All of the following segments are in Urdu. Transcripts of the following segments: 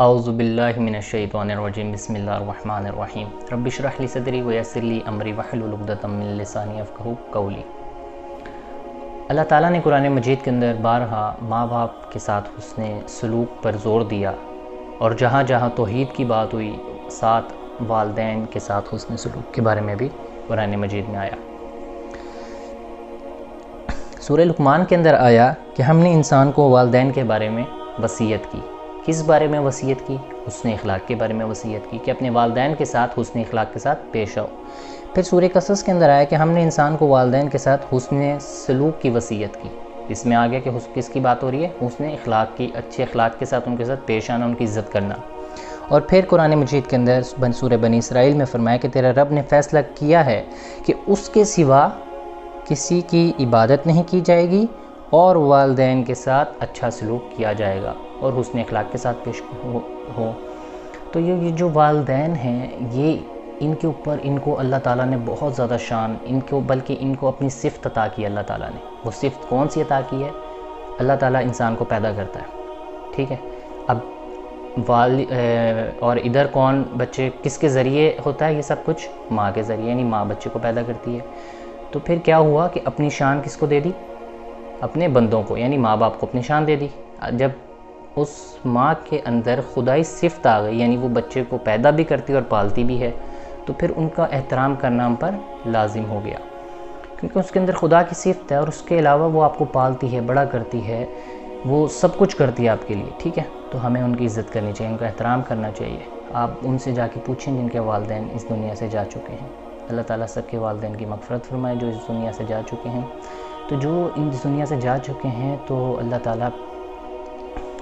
اعوذ باللہ من الشیطان الرجیم بسم اللہ الرحمن الرحیم رب اشرح لی صدری ویسر لی امری واحلل عقدۃ من لسانی یفقہوا قولی۔ اللہ تعالیٰ نے قرآن مجید کے اندر بارہا ماں باپ کے ساتھ حسن سلوک پر زور دیا، اور جہاں جہاں توحید کی بات ہوئی ساتھ والدین کے ساتھ حسن سلوک کے بارے میں بھی قرآن مجید میں آیا۔ سورہ لقمان کے اندر آیا کہ ہم نے انسان کو والدین کے بارے میں وصیت کی۔ کس بارے میں وصیت کی؟ حسن اخلاق کے بارے میں وصیت کی کہ اپنے والدین کے ساتھ حسن اخلاق کے ساتھ پیش آؤ۔ پھر سورہ قصص کے اندر آیا کہ ہم نے انسان کو والدین کے ساتھ حسن سلوک کی وصیت کی۔ اس میں آگیا کہ کس کی بات ہو رہی ہے؟ حسن اخلاق کی، اچھے اخلاق کے ساتھ ان کے ساتھ پیش آنا، ان کی عزت کرنا۔ اور پھر قرآن مجید کے اندر سورہ بنی اسرائیل میں فرمایا کہ تیرا رب نے فیصلہ کیا ہے کہ اس کے سوا کسی کی عبادت نہیں کی جائے گی، اور والدین کے ساتھ اچھا سلوک کیا جائے گا اور حسن اخلاق کے ساتھ پیش ہو۔ تو یہ جو والدین ہیں، یہ ان کے اوپر ان کو اللہ تعالیٰ نے بہت زیادہ شان، بلکہ ان کو اپنی صفت عطا کی اللہ تعالیٰ نے۔ وہ صفت کون سی عطا کی ہے؟ اللہ تعالیٰ انسان کو پیدا کرتا ہے، ٹھیک ہے۔ اب اور ادھر کون بچے کس کے ذریعے ہوتا ہے؟ یہ سب کچھ ماں کے ذریعے، یعنی ماں بچے کو پیدا کرتی ہے۔ تو پھر کیا ہوا کہ اپنی شان کس کو دے دی؟ اپنے بندوں کو، یعنی ماں باپ کو اپنی شان دے دی۔ جب اس ماں کے اندر خدائی صفت آ گئی، یعنی وہ بچے کو پیدا بھی کرتی اور پالتی بھی ہے، تو پھر ان کا احترام کرنا ہم پر لازم ہو گیا، کیونکہ اس کے اندر خدا کی صفت ہے، اور اس کے علاوہ وہ آپ کو پالتی ہے، بڑا کرتی ہے، وہ سب کچھ کرتی ہے آپ کے لیے، ٹھیک ہے۔ تو ہمیں ان کی عزت کرنی چاہیے، ان کا احترام کرنا چاہیے۔ آپ ان سے جا کے پوچھیں جن کے والدین اس دنیا سے جا چکے ہیں۔ اللہ تعالیٰ سب کے والدین کی مغفرت فرمائے جو اس دنیا سے جا چکے ہیں۔ تو جو اس دنیا سے جا چکے ہیں، تو اللہ تعالیٰ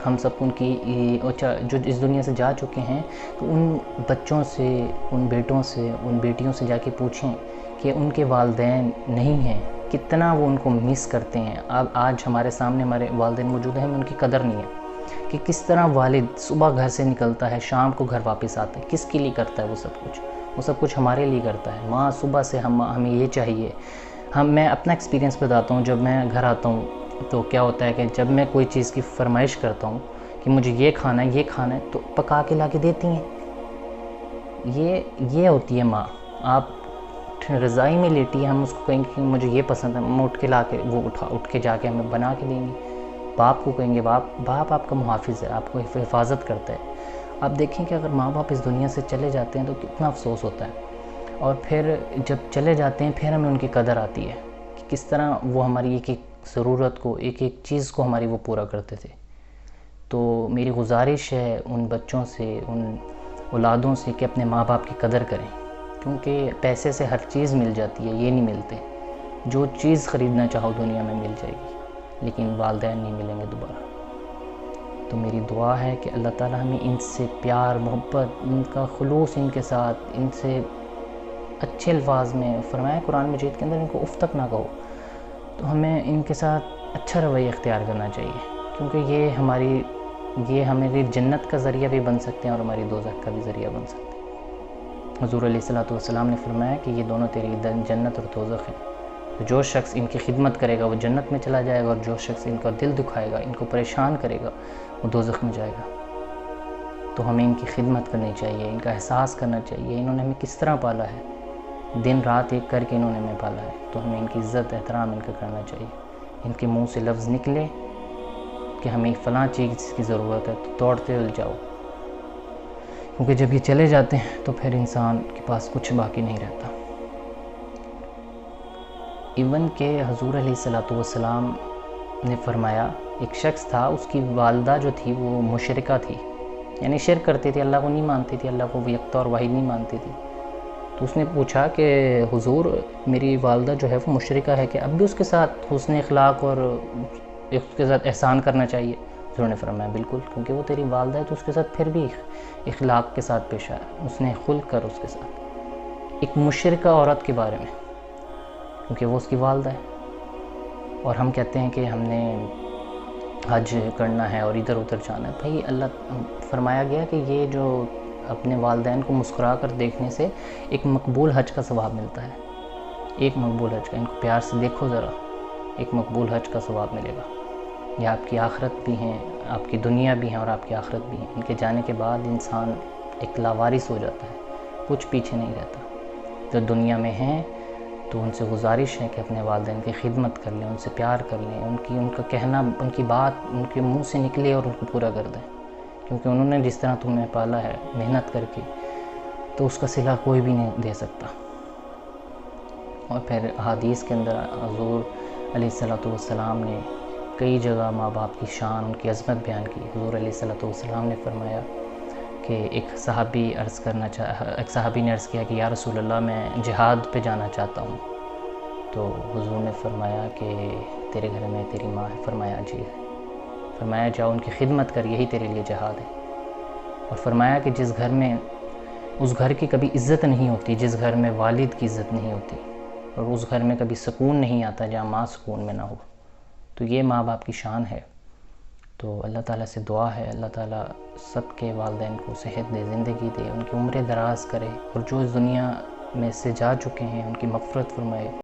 ہم سب ان کی جو اس دنیا سے جا چکے ہیں، تو ان بچوں سے، ان بیٹوں سے، ان بیٹیوں سے جا کے پوچھیں کہ ان کے والدین نہیں ہیں، کتنا وہ ان کو مس کرتے ہیں۔ اب آج ہمارے سامنے ہمارے والدین موجود ہیں، ہمیں ان کی قدر نہیں ہے کہ کس طرح والد صبح گھر سے نکلتا ہے، شام کو گھر واپس آتا ہے، کس کے لیے کرتا ہے وہ سب کچھ ہمارے لیے کرتا ہے۔ ماں صبح سے ہمیں یہ چاہیے۔ میں اپنا ایکسپیرینس بتاتا ہوں، جب میں گھر آتا ہوں تو کیا ہوتا ہے کہ جب میں کوئی چیز کی فرمائش کرتا ہوں کہ مجھے یہ کھانا ہے، تو پکا کے لا کے دیتی ہیں۔ یہ ہوتی ہے ماں۔ آپ رضائی میں لیٹی ہے، ہم اس کو کہیں گے کہ مجھے یہ پسند ہے، ہم اٹھ کے لا کے اٹھ کے جا کے ہمیں بنا کے دیں گے۔ باپ کو کہیں گے، باپ آپ کا محافظ ہے، آپ کو حفاظت کرتا ہے۔ آپ دیکھیں کہ اگر ماں باپ اس دنیا سے چلے جاتے ہیں تو کتنا افسوس ہوتا ہے، اور پھر جب چلے جاتے ہیں پھر ہمیں ان کی قدر آتی ہے کہ کس طرح وہ ہماری ایک ایک ضرورت کو، ایک ایک چیز کو ہماری وہ پورا کرتے تھے۔ تو میری گزارش ہے ان بچوں سے، ان اولادوں سے کہ اپنے ماں باپ کی قدر کریں، کیونکہ پیسے سے ہر چیز مل جاتی ہے، یہ نہیں ملتے۔ جو چیز خریدنا چاہو دنیا میں مل جائے گی، لیکن والدین نہیں ملیں گے دوبارہ۔ تو میری دعا ہے کہ اللہ تعالیٰ ہمیں ان سے پیار محبت، ان کا خلوص ان کے ساتھ، ان سے اچھے الفاظ میں فرمایا قرآن مجید کے اندر، ان کو اف تک نہ کہو۔ تو ہمیں ان کے ساتھ اچھا رویہ اختیار کرنا چاہیے، کیونکہ یہ ہماری جنت کا ذریعہ بھی بن سکتے ہیں اور ہماری دوزخ کا بھی ذریعہ بن سکتے ہیں۔ حضور علیہ الصلوۃ والسلام نے فرمایا کہ یہ دونوں تیری جنت اور دوزخ ہیں۔ تو جو شخص ان کی خدمت کرے گا وہ جنت میں چلا جائے گا، اور جو شخص ان کا دل دکھائے گا، ان کو پریشان کرے گا، وہ دوزخ میں جائے گا۔ تو ہمیں ان کی خدمت کرنی چاہیے، ان کا احساس کرنا چاہیے، انہوں نے ہمیں کس طرح پالا ہے، دن رات ایک کر کے انہوں نے ہمیں پالا ہے۔ تو ہمیں ان کی عزت احترام ان کا کرنا چاہیے۔ ان کے منہ سے لفظ نکلے کہ ہمیں فلاں چیز کی ضرورت ہے تو دوڑتے ہوئے جاؤ، کیونکہ جب یہ چلے جاتے ہیں تو پھر انسان کے پاس کچھ باقی نہیں رہتا۔ ایون کہ حضور علیہ الصلوۃ والسلام نے فرمایا، ایک شخص تھا، اس کی والدہ جو تھی وہ مشرکہ تھی، یعنی شرک کرتی تھی، اللہ کو نہیں مانتی تھی، اللہ کو یکتا اور واحد نہیں مانتی تھی۔ تو اس نے پوچھا کہ حضور میری والدہ جو ہے وہ مشرکہ ہے، کہ اب بھی اس کے ساتھ حسن اخلاق اور اس کے ساتھ احسان کرنا چاہیے؟ حضور نے فرمایا بالکل، کیونکہ وہ تیری والدہ ہے تو اس کے ساتھ پھر بھی اخلاق کے ساتھ پیش آیا، اس نے خلق کر اس کے ساتھ، ایک مشرکہ عورت کے بارے میں، کیونکہ وہ اس کی والدہ ہے۔ اور ہم کہتے ہیں کہ ہم نے حج کرنا ہے اور ادھر ادھر جانا ہے۔ بھائی اللہ فرمایا گیا کہ یہ جو اپنے والدین کو مسکرا کر دیکھنے سے ایک مقبول حج کا ثواب ملتا ہے، ایک مقبول حج کا، ان کو پیار سے دیکھو ذرا، ایک مقبول حج کا ثواب ملے گا۔ یہ آپ کی آخرت بھی ہیں، آپ کی دنیا بھی ہیں اور آپ کی آخرت بھی ہیں۔ ان کے جانے کے بعد انسان ایک لاوارث ہو جاتا ہے، کچھ پیچھے نہیں رہتا۔ جو دنیا میں ہیں تو ان سے گزارش ہے کہ اپنے والدین کی خدمت کر لیں، ان سے پیار کر لیں، ان کا کہنا، ان کی بات ان کے منہ سے نکلے اور ان کو پورا کر دیں، کیونکہ انہوں نے جس طرح تمہیں پالا ہے محنت کر کے، تو اس کا صلہ کوئی بھی نہیں دے سکتا۔ اور پھر احادیث کے اندر حضور علیہ السلام نے کئی جگہ ماں باپ کی شان، ان کی عظمت بیان کی۔ حضور علیہ السلام نے فرمایا کہ ایک صحابی نے عرض کیا کہ یا رسول اللہ میں جہاد پہ جانا چاہتا ہوں، تو حضور نے فرمایا کہ تیرے گھر میں تیری ماں ہے؟ فرمایا جی ہے۔ فرمایا جاؤ ان کی خدمت کر، یہی تیرے لیے جہاد ہے۔ اور فرمایا کہ جس گھر میں اس گھر کی کبھی عزت نہیں ہوتی، جس گھر میں والد کی عزت نہیں ہوتی، اور اس گھر میں کبھی سکون نہیں آتا جہاں ماں سکون میں نہ ہو، تو یہ ماں باپ کی شان ہے۔ تو اللہ تعالیٰ سے دعا ہے اللہ تعالیٰ سب کے والدین کو صحت دے، زندگی دے، ان کی عمریں دراز کرے، اور جو اس دنیا میں سے جا چکے ہیں ان کی مغفرت فرمائے۔